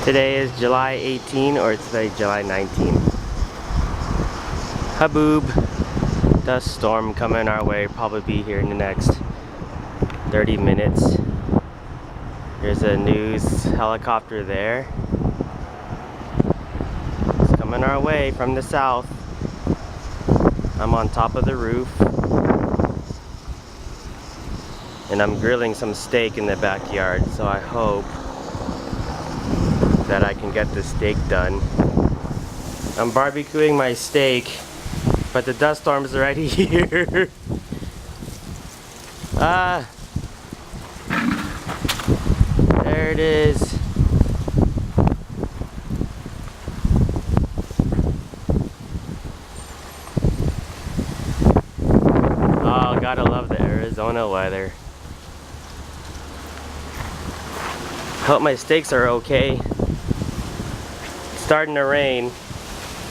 Today is July 18 or today July 19. Haboob, dust storm coming our way, probably be here in the next 30 minutes. There's a news helicopter there. It's coming our way from the south. I'm on top of the roof. And I'm grilling some steak in the backyard, so I hope that I can get the steak done. I'm barbecuing my steak, but the dust storm is already here. There it is. Oh, gotta love the Arizona weather. Hope my steaks are okay. It's starting to rain.